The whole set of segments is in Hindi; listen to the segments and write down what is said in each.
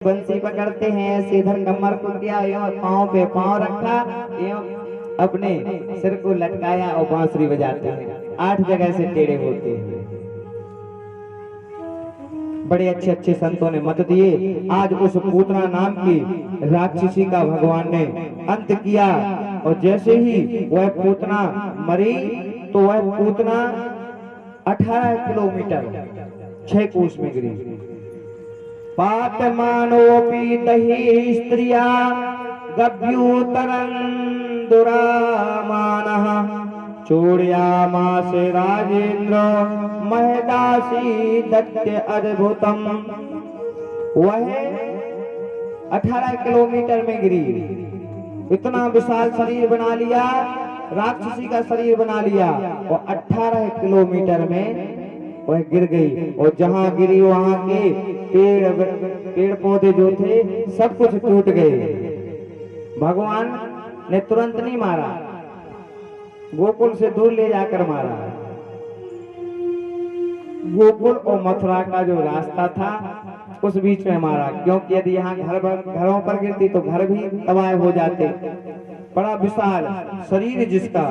बंसी पकड़ते हैं, ऐसे इधर कमर को किया, एवं पाँव पे पाँव रखा, एवं अपने सिर को लटकाया और बांसुरी बजाते हैं। 8 जगह से टेढ़े होते हैं। बड़े अच्छे अच्छे संतों ने मत दिए। आज उस पूतना नाम की राक्षसी का भगवान ने अंत किया, और जैसे ही वह पूतना मरी तो वह पूतना 18 किलोमीटर 6 कोस में गिरी। पातमानोपि दहि स्त्रिया गभ्यूतरं दुरामानः चूड़यामास राजेंद्र महदासी दत्य अद्भुतम। वह 18 किलोमीटर में गिरी, इतना विशाल शरीर बना लिया, राक्षसी का शरीर बना लिया, और 18 किलोमीटर में वह गिर गई। और जहां गिरी वहां के पेड़ पौधे जो थे सब कुछ टूट गए। भगवान ने तुरंत नहीं मारा, गोकुल से दूर ले जाकर मारा। गोकुल और मथुरा का जो रास्ता था उस बीच में मारा, क्योंकि यदि यहाँ घरों पर गिरती तो घर भी तबाह हो जाते। बड़ा विशाल शरीर जिसका।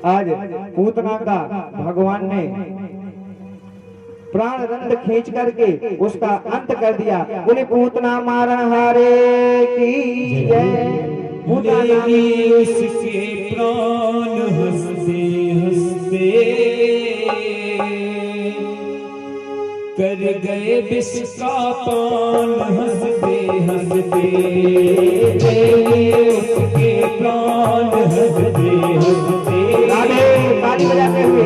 आज पूतना का भगवान ने प्राण रंध खींच करके उसका अंत कर दिया। बोले पूतना मारण हारे की जय। उसके प्राण हंसते हंसते कर गए विष का पान, हंसते हंसते उसके प्राण हंसते हंसते ताली बजाते हुए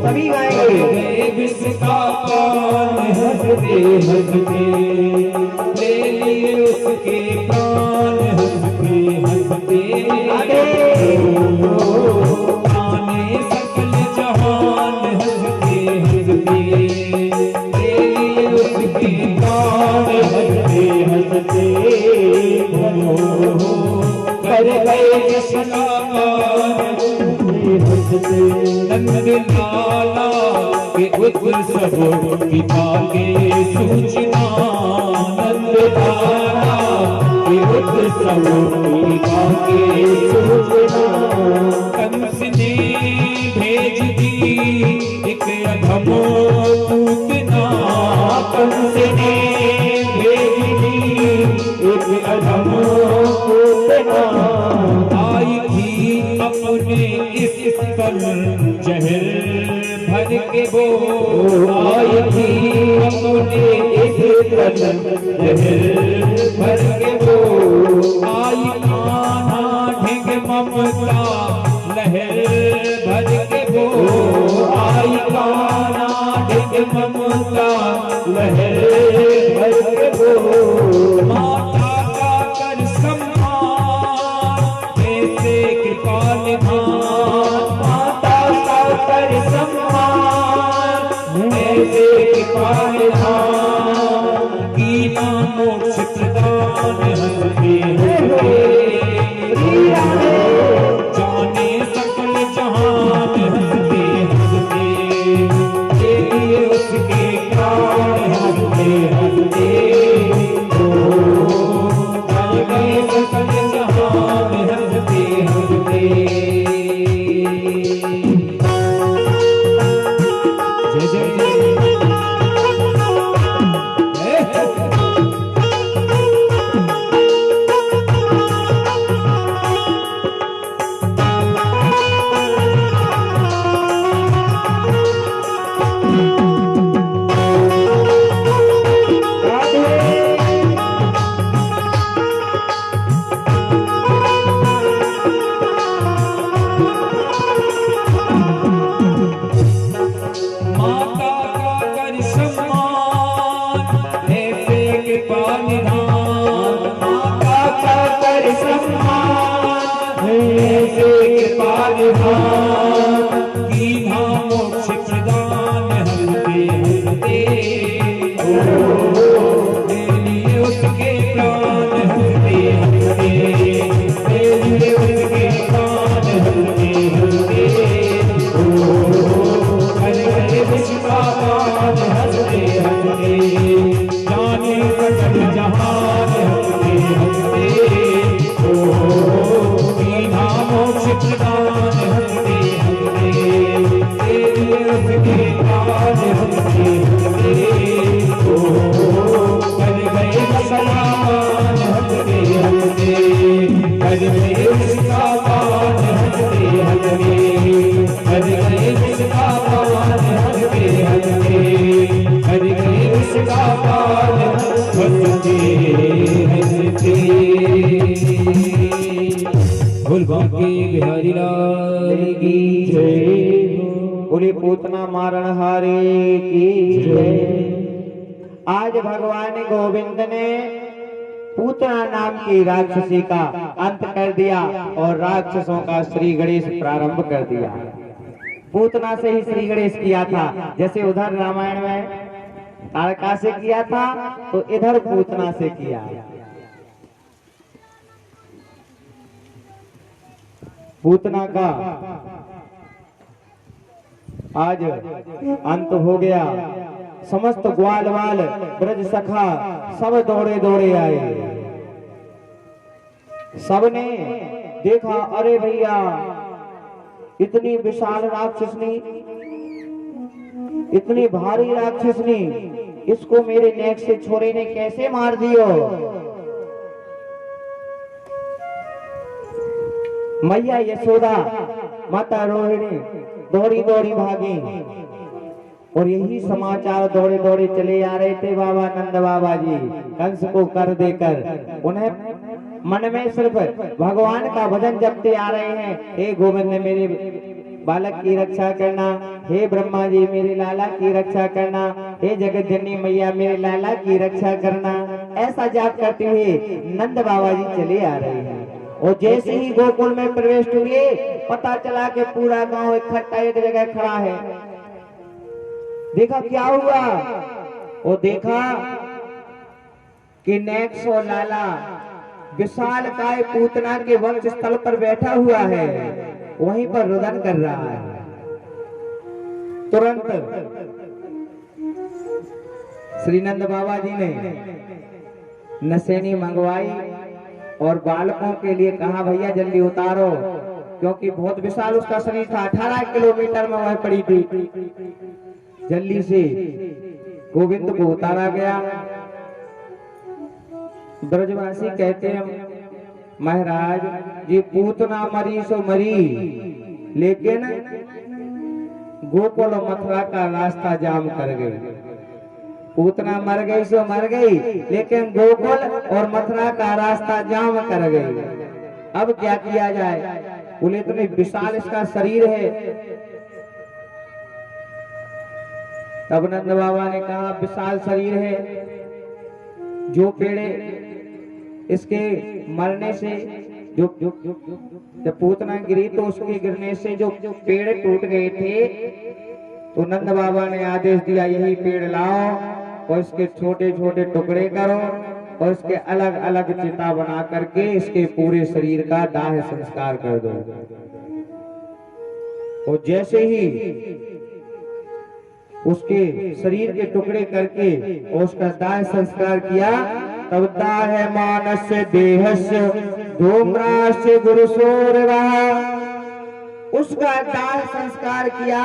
सभी गाएंगे। विष का पान हंसते हंसते ले लिए उसके प्राण, हंसते हंसते आने सकल जहान, हंसते हंसते ले लिए उसके प्राण, हंसते हंसते कर गए जिसका नंद लाला के उत्सवों की भागे सूचना, नंद लाला के उत्सवों की भागे सूचना। कंस ने भेज दी एक अधम पूतना, कंस ने भेज दी एक अधम पूतना। आई थी अपने इस स्थल जहर भर के वो, आई थी अपने इस स्थल जहर भर के वो। आई कान्हा ढिग ममता लहर भर के वो, आई कान्हा ढिग ममता लहर भर के वो। माता का कर सम्मान ऐसे कृपाल मान, माता का कर सम्मान ऐसे कृपाल मान। कीना मोक्ष प्रदान हंसते हंसते जाने सकल जहान, हंसते हंसते ले लिए उसके प्राण, हंसते हंसते जाने सकल जहान, हंसते हंसते। जय जय जय। हरि लाल की जय हो। बोले पूतना मारण हारे की जय। आज भगवान गोविंद ने पूतना नाम की राक्षसी का अंत कर दिया और राक्षसों का श्री गणेश प्रारंभ कर दिया। पूतना से ही श्री गणेश किया था, जैसे उधर रामायण में तारका से किया था तो इधर पूतना से किया। पूतना का आज अंत हो गया। समस्त ग्वाल वाल ब्रज सखा सब दौड़े दौड़े आए। सबने देखा, अरे भैया इतनी विशाल राक्षसनी, इतनी भारी राक्षसनी, इसको मेरे नेक से छोरे ने कैसे मार दियो। मैया यशोदा, माता रोहिणी दौड़ी दौड़ी भागी और यही समाचार दौड़े दौड़े चले आ रहे थे बाबा नंद बाबा जी कंस को कर देकर। उन्हें मन में सिर्फ भगवान का भजन जपते आ रहे हैं। हे गोविंद मेरे बालक की रक्षा करना, हे ब्रह्मा जी मेरे लाला की रक्षा करना, हे जगत जननी मैया मेरे लाला की रक्षा करना। ऐसा जाप करते हुए नंद बाबा जी चले आ रहे हैं। और जैसे ही गोकुल में प्रवेश हुए, पता चला कि पूरा गांव इकट्ठा एक जगह खड़ा है। देखा क्या हुआ, वो देखा कि नेक्स और लाला विशाल काय पूतना के वक्ष स्थल पर बैठा हुआ है, वहीं पर रुदन कर रहा है। तुरंत श्री नंद बाबा जी ने नसेनी मंगवाई और बालकों के लिए कहा भैया जल्दी उतारो, क्योंकि बहुत विशाल उसका शरीर था। 18 किलोमीटर में वह पड़ी थी। जल्दी से गोविंद को उतारा गया। ब्रजवासी कहते हैं महाराज ये पूतना मरी सो मरी, लेकिन गोकुल मथुरा का रास्ता जाम कर गई। पूतना मर गई सो मर गई, लेकिन गोकुल और मथुरा का रास्ता जाम कर गई। अब क्या किया जाए। बोले इतने विशाल इसका शरीर है। तब नंद बाबा ने कहा विशाल शरीर है, जो पेड़े इसके मरने से जब पूतना गिरी तो उसके गिरने से जो पेड़ टूट गए थे, तो नंद बाबा ने आदेश दिया यही पेड़ लाओ और इसके छोटे छोटे टुकड़े करो और इसके अलग अलग चिता बना करके इसके पूरे शरीर का दाह संस्कार कर दो। और जैसे ही उसके शरीर के टुकड़े करके और उसका दाह संस्कार किया, तब दाह मानस देहस्य धूम्रास्य गुरुसोरवा, उसका दाह संस्कार किया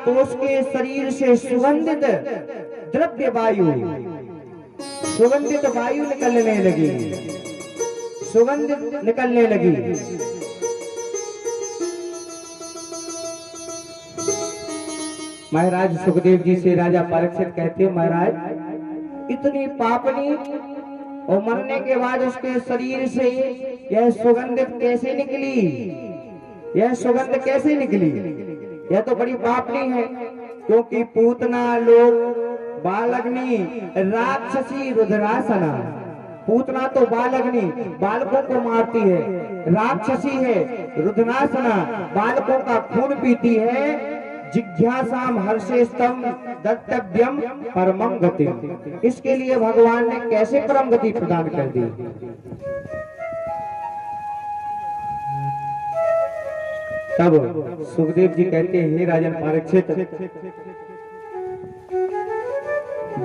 तो उसके शरीर से सुगंधित द्रव्य वायु, सुगंधित वायु निकलने लगी, सुगंधित निकलने लगी। महाराज सुखदेव जी से राजा परीक्षित कहते हैं महाराज इतनी पापनी और मरने के बाद उसके शरीर से यह सुगंधित कैसे निकली, यह सुगंध कैसे निकली। यह तो बड़ी पापनी है, क्योंकि पूतना लोग बालग्नि राक्षसी रुद्रासना, पूतना तो बालग्नि बालकों को मारती है, राक्षसी है रुद्रासना बालकों का खून पीती है। जिज्ञासाम हर्षेस्तम दत्तव्यम परमं गति, इसके लिए भगवान ने कैसे परम गति प्रदान कर दी। तब सुखदेव जी कहते हैं हे राजन परीक्षित,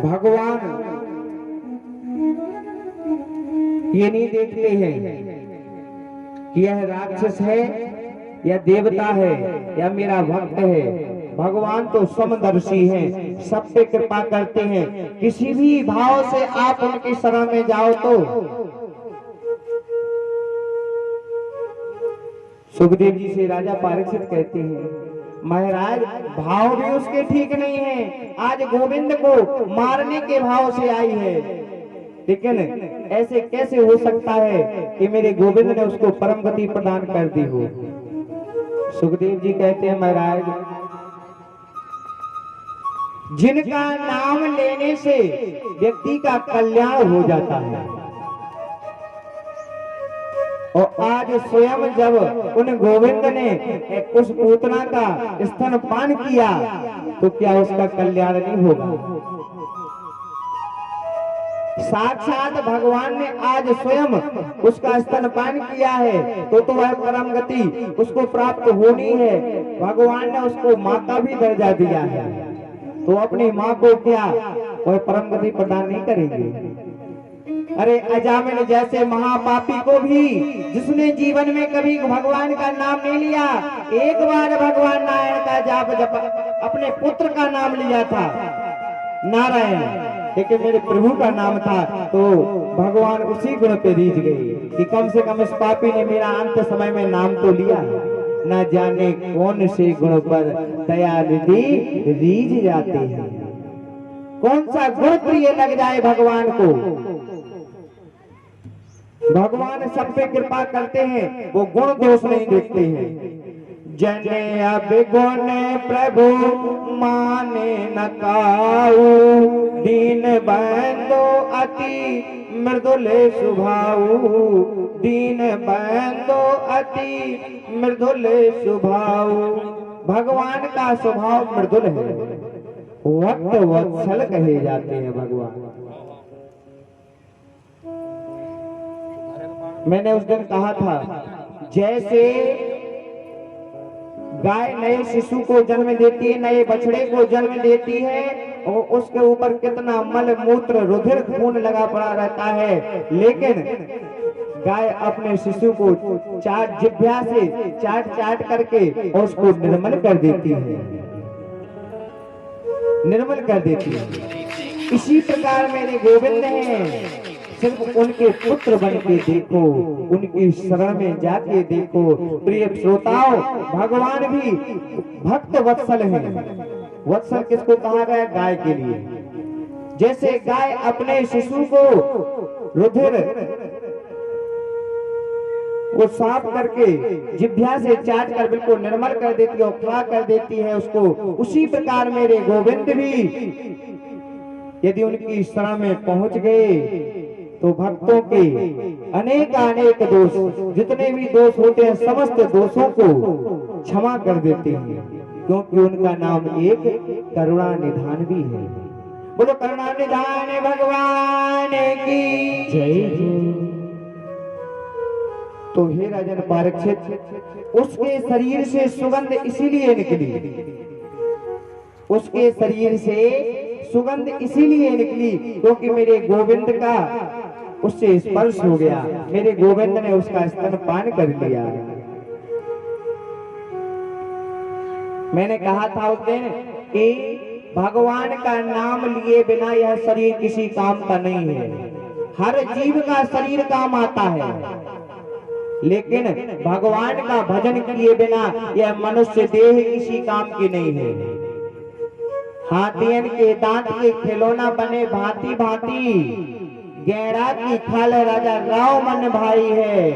भगवान ये नहीं देखते हैं कि यह राक्षस है या देवता है या मेरा भक्त है। भगवान तो समदर्शी हैं, सब पे कृपा करते हैं। किसी भी भाव से आप उनकी शरण में जाओ तो। सुखदेव जी से राजा परीक्षित कहते हैं महाराज भाव भी उसके ठीक नहीं है, आज गोविंद को मारने के भाव से आई है, लेकिन ऐसे कैसे हो सकता है कि मेरे गोविंद ने उसको परम गति प्रदान कर दी हो। सुखदेव जी कहते हैं महाराज, जिनका नाम लेने से व्यक्ति का कल्याण हो जाता है, और आज स्वयं जब उन गोविंद ने उस पूतना का स्तनपान किया तो क्या उसका कल्याण नहीं होगा? साक्षात भगवान ने आज स्वयं उसका स्तनपान किया है तो वह परम गति उसको प्राप्त होनी है। भगवान ने उसको माँ का भी दर्जा दिया है, तो अपनी माँ को क्या वह परम गति प्रदान नहीं करेंगे? अरे अजामिल जैसे महापापी को भी, जिसने जीवन में कभी भगवान का नाम नहीं लिया, एक बार भगवान नारायण का जाप जप अपने पुत्र का नाम लिया था नारायण, लेकिन मेरे प्रभु का नाम था, तो भगवान उसी गुण पे रीझ गए कि कम से कम इस पापी ने मेरा अंत समय में नाम तो लिया। न जाने कौन से गुण पर दया निधि रीझ जाते हैं, कौन सा गुण प्रिय लग जाए भगवान को। भगवान सब पे कृपा करते हैं, वो गुण दोष नहीं देखते हैं। जने अब गुण प्रभु माने न काऊ, दीन बंदो अति मृदुले सुभाऊ, दीन बंदो अति मृदुले सुभाऊ। भगवान का स्वभाव मृदुल है, वक्त वत्सल कहे जाते हैं भगवान। मैंने उस दिन कहा था, जैसे गाय नए शिशु को जन्म देती है, नए बछड़े को जन्म देती है, और उसके ऊपर कितना मल मूत्र रुधिर खून लगा पड़ा रहता है, लेकिन गाय अपने शिशु को जिह्वा से चाट करके और उसको निर्मल कर देती है, निर्मल कर देती है। इसी प्रकार मेरे गोविंद हैं, सिर्फ उनके पुत्र बन के देखो, उनकी शरण में जाके देखो। प्रिय श्रोताओं, भगवान भी भक्त वत्सल हैं। वत्सल किसको कहा गया? गाय के लिए। जैसे गाय अपने शिशु को रुधिर को साफ करके जिह्वा से चाट कर बिल्कुल निर्मल कर देती है और खड़ा कर देती है उसको, उसी प्रकार मेरे गोविंद भी यदि उनकी शरण में पहुंच गए तो भक्तों के अनेक दोष, जितने भी दोष होते हैं, समस्त दोषों को क्षमा कर देते हैं, क्योंकि उनका नाम एक करुणा निधान भी है। बोलो करुणा निधान भगवान की जय। तो हे राजन पारक्षित, उसके शरीर से सुगंध इसीलिए निकली, उसके शरीर से सुगंध इसीलिए निकली क्योंकि मेरे गोविंद का उससे स्पर्श हो गया, मेरे गोविंद ने उसका स्तनपान कर लिया। मैंने कहा था उस दिन कि भगवान का नाम लिए बिना यह शरीर किसी काम का नहीं है। हर जीव का शरीर काम आता है, लेकिन भगवान का भजन किए बिना यह मनुष्य देह किसी काम की नहीं है। हाथियन के दांत के खिलौना बने भांति भांति, गैड़ा की खाल राजा राव मन भाई है,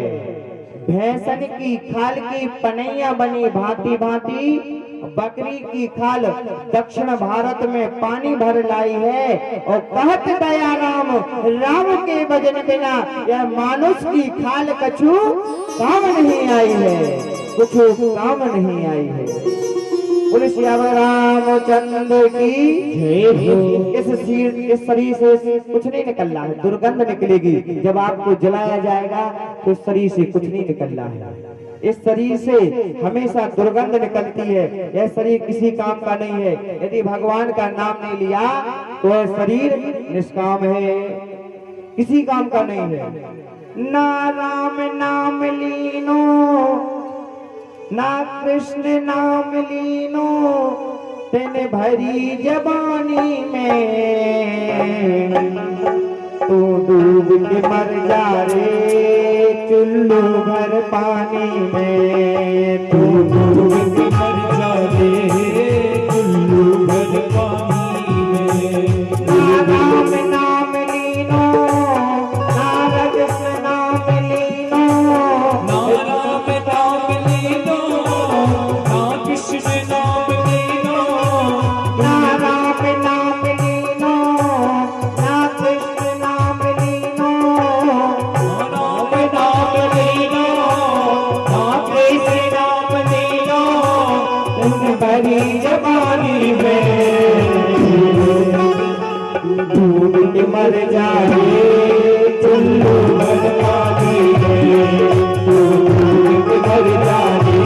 भैंसन की खाल की पनैया बनी भांति भांति, बकरी की खाल दक्षिण भारत में पानी भर लाई है, और कहत दया राम राम के भजन बिना यह मानुष की खाल कछु काम नहीं आई है, कुछ काम नहीं आई है। बोले श्यावर रामचंद्र की जय। इस शरीर से कुछ नहीं निकल रहा है, दुर्गंध निकलेगी। जब आपको जलाया जाएगा तो शरीर से कुछ नहीं निकल रहा है, इस शरीर से हमेशा दुर्गंध निकलती है। यह शरीर किसी काम का नहीं है। यदि भगवान का नाम नहीं लिया तो यह शरीर निष्काम है, किसी काम का नहीं है। ना राम नाम लीनो, ना कृष्ण नाम लीनो, तेने भरी जबानी में, तू डूब के मर जा रे चुल्लू भर पानी में, तू डूब के मर जा रे चुल्लू भर पानी में। ना राम नाम लीनो, ना कृष्ण नाम लीनो, ना राम नाम लीनो, डूब के मर जाए चुल्लू भर पानी में, डूब के मर जाए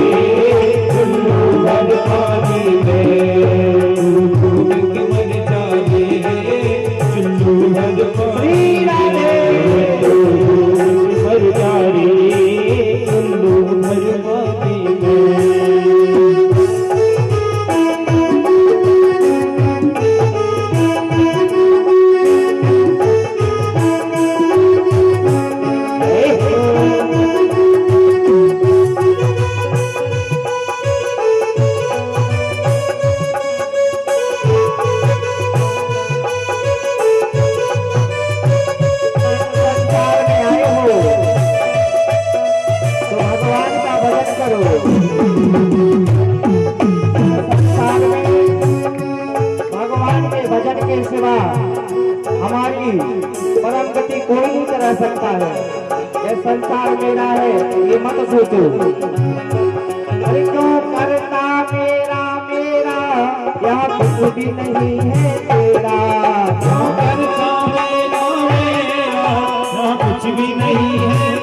चुल्लू भर पानी में, डूब के मर जाए चुल्लू भर पानी में, डूब के मर जाए चुल्लू भर पानी में। भगवान के भजन के सिवा हमारी परम गति कोई नहीं कर सकता है। ये संसार मेरा है ये मत सोचो। अरे क्यों करता मेरा मेरा, यहाँ कुछ भी नहीं है तेरा।